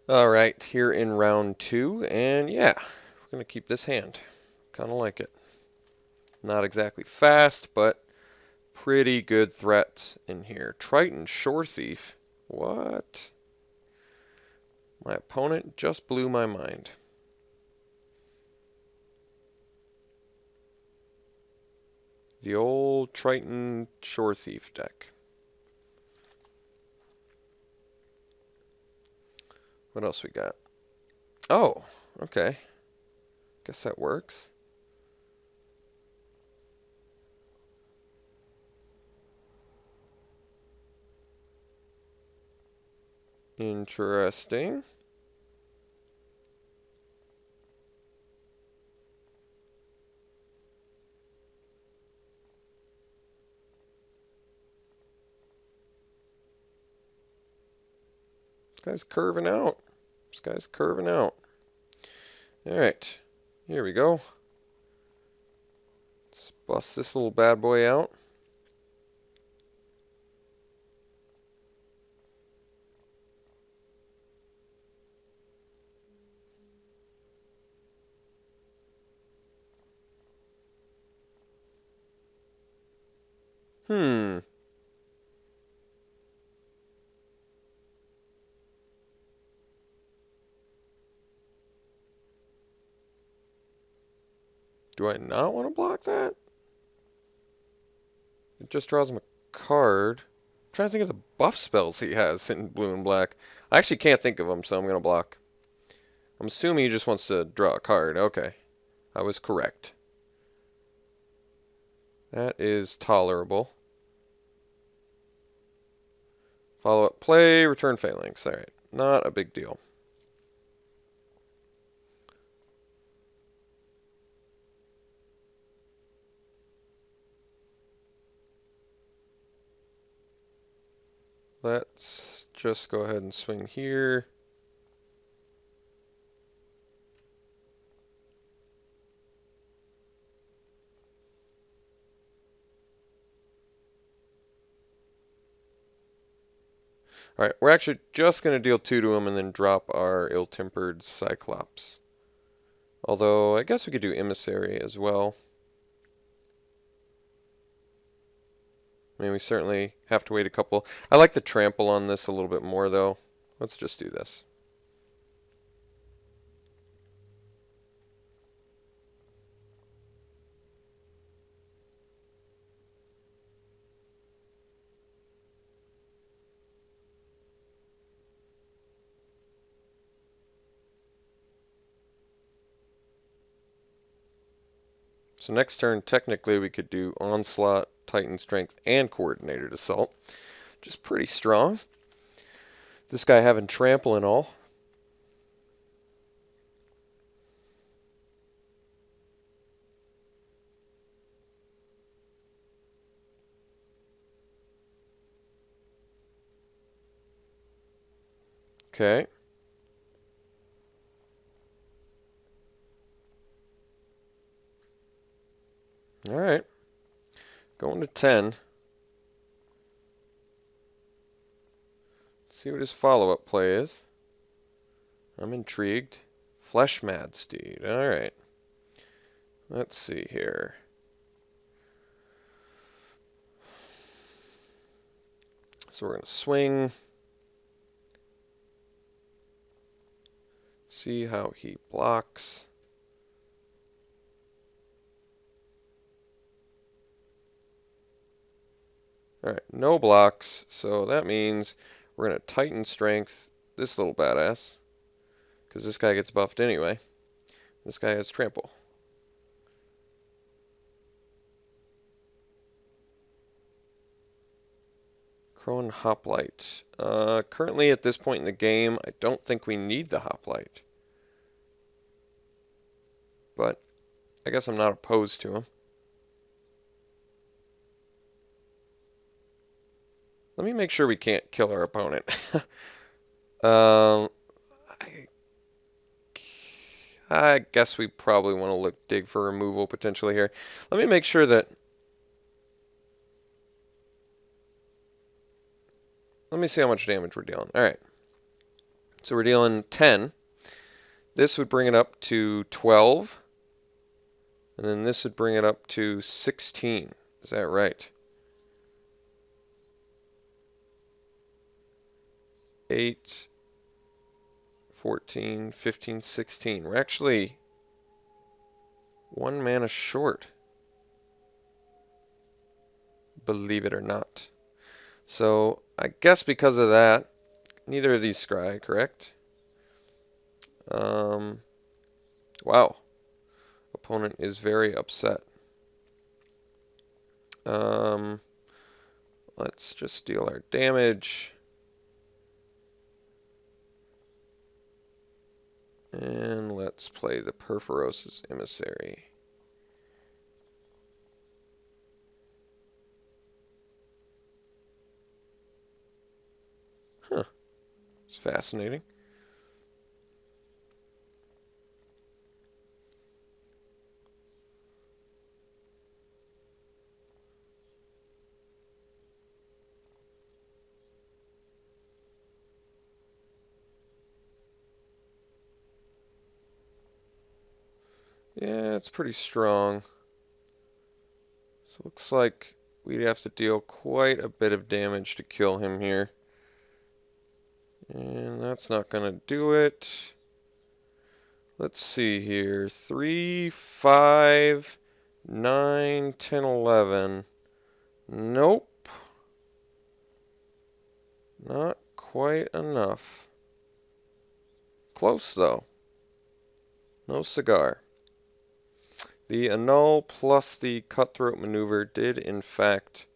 Alright, here in round 2, and yeah, we're going to keep this hand. Kind of like it. Not exactly fast, but pretty good threats in here. Triton Shore Thief. What? My opponent just blew my mind. The old Triton Shore Thief deck. What else we got? Oh, okay. Guess that works. Interesting. This guy's curving out. This guy's curving out. Alright, here we go. Let's bust this little bad boy out. Hmm. Do I not want to block that? It just draws him a card. I'm trying to think of the buff spells he has in blue and black. I actually can't think of them, so I'm going to block. I'm assuming he just wants to draw a card. Okay. I was correct. That is tolerable. Follow up play, return phalanx. Alright. Not a big deal. Let's just go ahead and swing here. Alright, we're actually just going to deal 2 to him and then drop our ill-tempered Cyclops. Although, I guess we could do Emissary as well. I mean, we certainly have to wait a couple. I like the trample on this a little bit more, though. Let's just do this. So next turn, technically, we could do Onslaught, Titan Strength, and Coordinated Assault. Which is pretty strong. This guy having Trample and all. Okay. Alright. Going to 10. See what his follow-up play is. I'm intrigued. Flesh Mad Steed. Alright. Let's see here. So we're going to swing. See how he blocks. Alright, no blocks. So that means we're going to Titan Strength this little badass. Because this guy gets buffed anyway. This guy has Trample. Crone Hoplite. Currently at this point in the game, I don't think we need the Hoplite. But I guess I'm not opposed to him. Let me make sure we can't kill our opponent. I guess we probably want to dig for removal potentially here. Let me make sure that... Let me see how much damage we're dealing. Alright. So we're dealing 10. This would bring it up to 12. And then this would bring it up to 16. Is that right? 8, 14, 15, 16. We're actually 1 mana short. Believe it or not. So I guess because of that, neither of these scry, correct? Wow. Opponent is very upset. Let's just deal our damage. And let's play the Perforos' Emissary. Huh. It's fascinating. Yeah, it's pretty strong. So it looks like we'd have to deal quite a bit of damage to kill him here. And that's not going to do it. Let's see here. 3, 5, 9, 10, 11. Nope. Not quite enough. Close, though. No cigar. The annul plus the cutthroat maneuver did, in fact,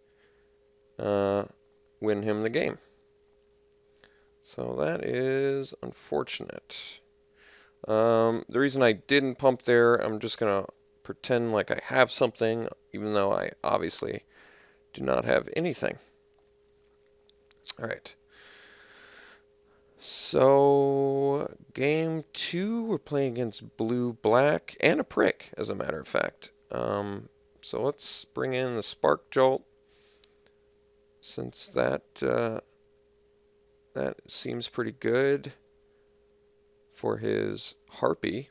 win him the game. So that is unfortunate. The reason I didn't pump there, I'm just going to pretend like I have something, even though I obviously do not have anything. Alright. So, game 2, we're playing against blue-black, and a prick, as a matter of fact. So let's bring in the Spark Jolt, since that seems pretty good for his Harpy.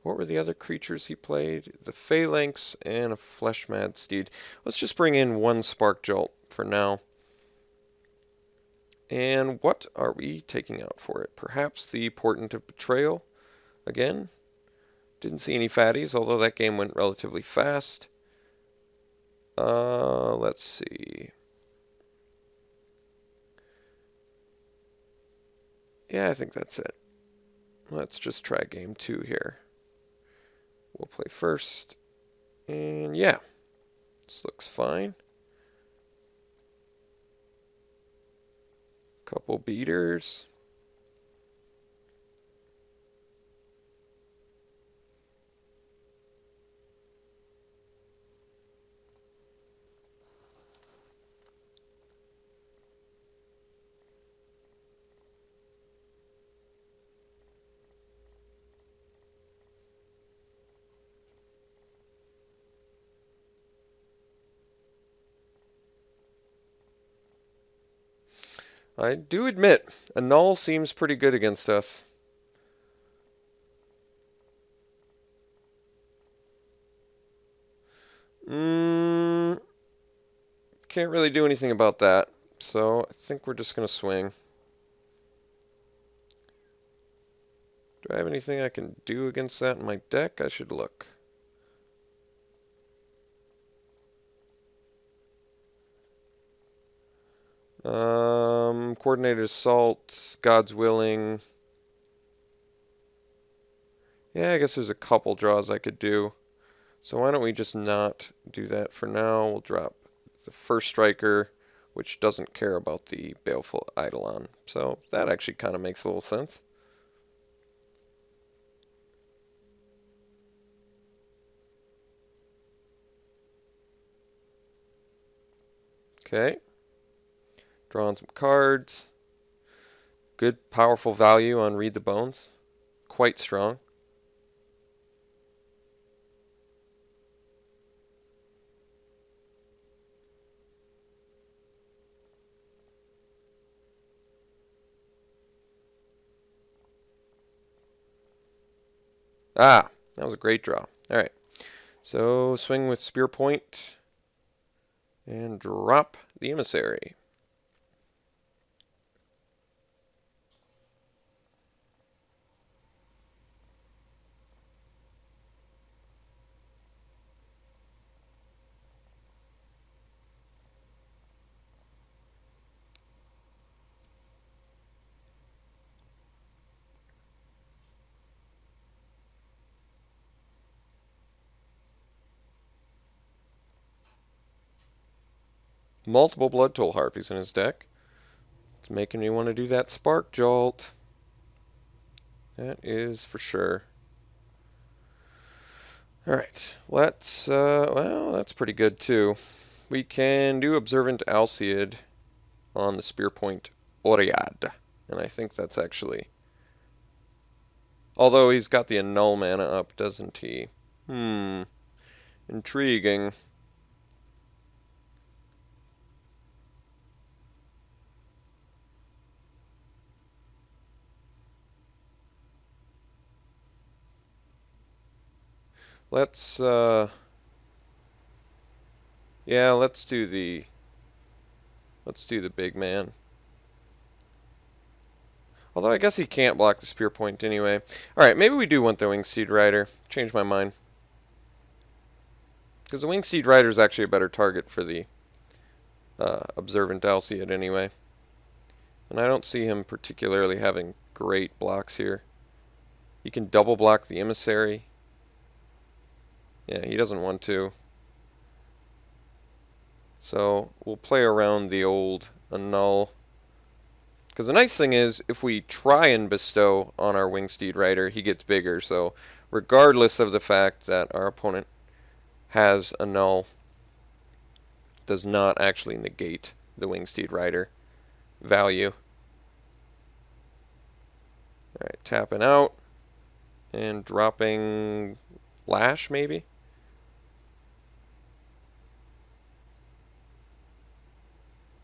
What were the other creatures he played? The Phalanx and a Fleshmad Steed. Let's just bring in 1 Spark Jolt for now. And what are we taking out for it? Perhaps the Portent of Betrayal again? Didn't see any fatties, although that game went relatively fast. Let's see. Yeah, I think that's it. Let's just try game 2 here. We'll play first. And yeah, this looks fine. Couple beaters. I do admit, a null seems pretty good against us. Can't really do anything about that, so I think we're just going to swing. Do I have anything I can do against that in my deck? I should look. Coordinated Assault, God's Willing. Yeah, I guess there's a couple draws I could do. So why don't we just not do that for now? We'll drop the first striker, which doesn't care about the Baleful Eidolon. So that actually kind of makes a little sense. Okay. Drawing some cards. Good, powerful value on Read the Bones. Quite strong. Ah, that was a great draw. All right. So swing with Spear Point and drop the Emissary. Multiple Blood Toll Harpies in his deck. It's making me want to do that Spark Jolt. That is for sure. Alright, let's, well, that's pretty good too. We can do Observant Alseid on the Spear Point Oread. And I think that's actually... Although he's got the Annul mana up, doesn't he? Intriguing. Let's, yeah, let's do the big man. Although I guess he can't block the Spear Point anyway. Alright, maybe we do want the Wingsteed Rider. Change my mind. Because the Wingsteed Rider is actually a better target for the Observant Alseid anyway. And I don't see him particularly having great blocks here. He can double block the Emissary. Yeah, he doesn't want to. So we'll play around the old Annul. Because the nice thing is, if we try and bestow on our Wingsteed Rider, he gets bigger. So regardless of the fact that our opponent has Annul, does not actually negate the Wingsteed Rider value. Alright, tapping out. And dropping Lash, maybe?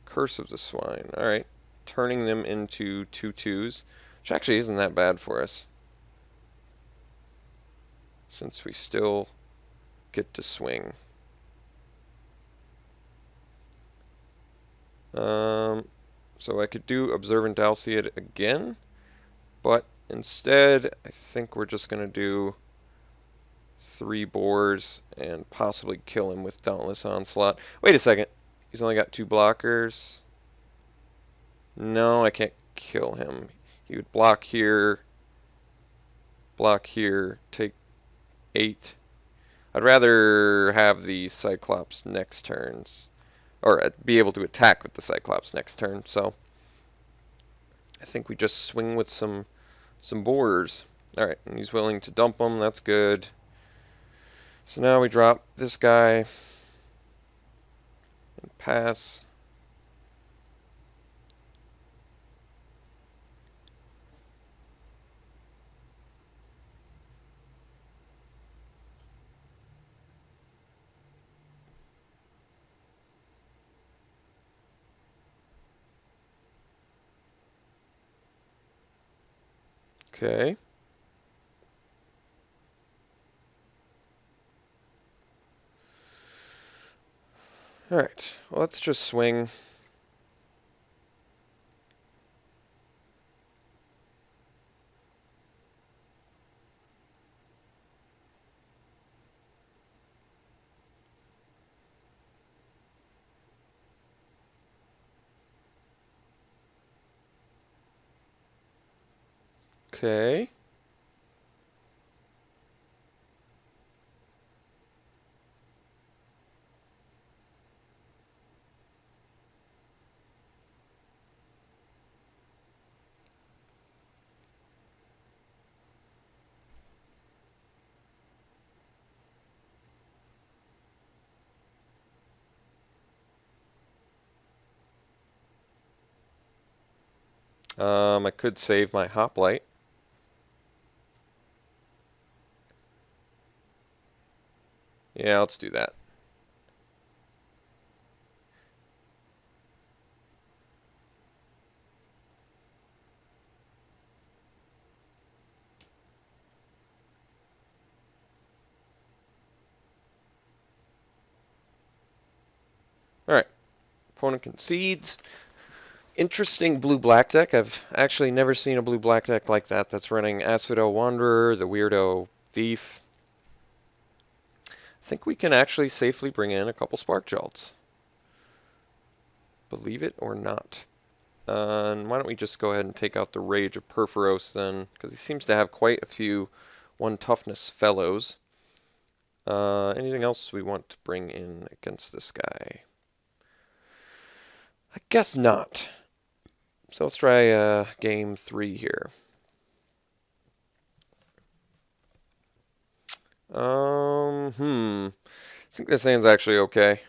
Curse of the Swine. Alright. Turning them into 2/2s, which actually isn't that bad for us, since we still get to swing. So I could do Observant Alseid again, but instead I think we're just going to do 3 boars and possibly kill him with Dauntless Onslaught. Wait a second. He's only got 2 blockers. No, I can't kill him. He would block here, take 8. I'd rather have the Cyclops next turns, or be able to attack with the Cyclops next turn, so I think we just swing with some boars. Alright, and he's willing to dump them, that's good. So now we drop this guy and pass. Okay. Alright, well, let's just swing. Okay. I could save my Hoplite. Yeah, let's do that. opponent concedes. Interesting blue-black deck. I've actually never seen a blue-black deck like that that's running Asphodel Wanderer, the Weirdo Thief. I think we can actually safely bring in a couple Spark Jolts. Believe it or not. And why don't we just go ahead and take out the Rage of Perforos then, because he seems to have quite a few 1 toughness fellows. Anything else we want to bring in against this guy? I guess not. So let's try game 3 here. I think this hand's actually okay.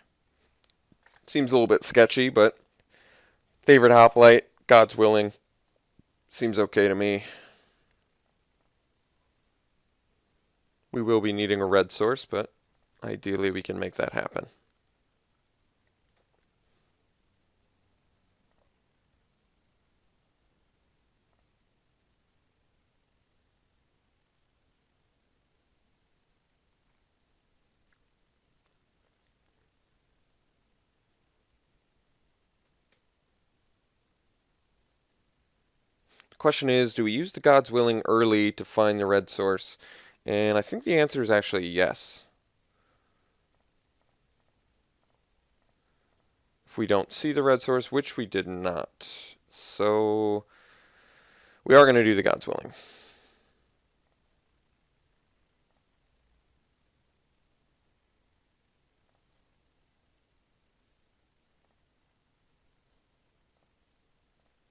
Seems a little bit sketchy, but favorite hoplite, God's willing. Seems okay to me. We will be needing a red source, but ideally we can make that happen. The question is, do we use the God's Willing early to find the red source? And I think the answer is actually yes. If we don't see the red source, which we did not. So we are going to do the God's Willing.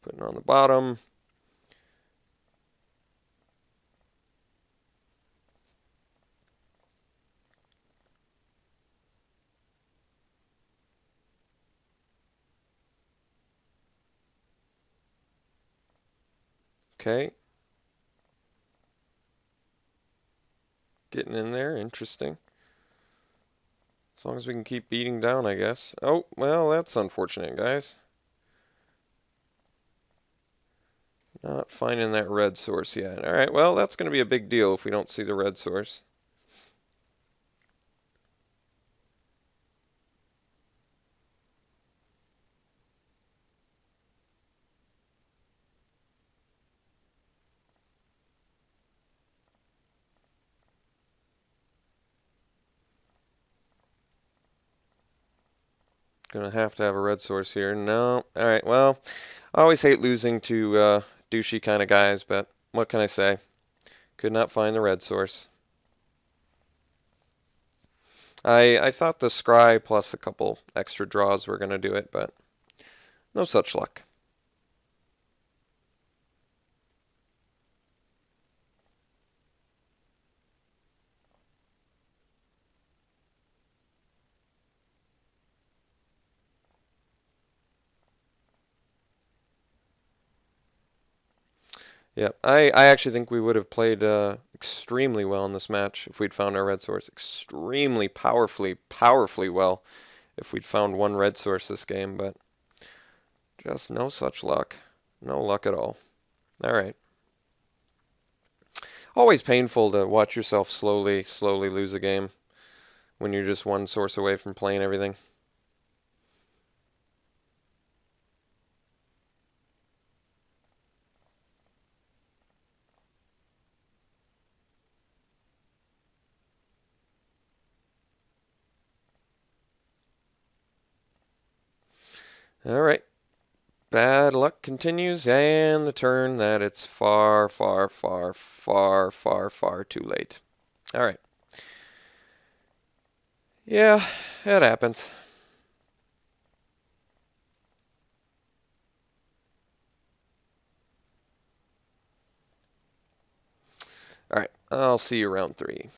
Putting it on the bottom. Okay. Getting in there, interesting. As long as we can keep beating down, I guess. Oh, well, that's unfortunate, guys. Not finding that red source yet. Alright, well, that's going to be a big deal if we don't see the red source. Gonna have to have a red source here. No. Alright, well, I always hate losing to douchey kind of guys, but what can I say? Could not find the red source. I thought the scry plus a couple extra draws were gonna do it, but no such luck. Yep, I actually think we would have played extremely well in this match if we'd found our red source. Extremely powerfully well if we'd found one red source this game, but just no such luck. No luck at all. Alright. Always painful to watch yourself slowly lose a game when you're just one source away from playing everything. Alright. Bad luck continues, and the turn that it's far too late. Alright. Yeah, it happens. Alright, I'll see you round 3.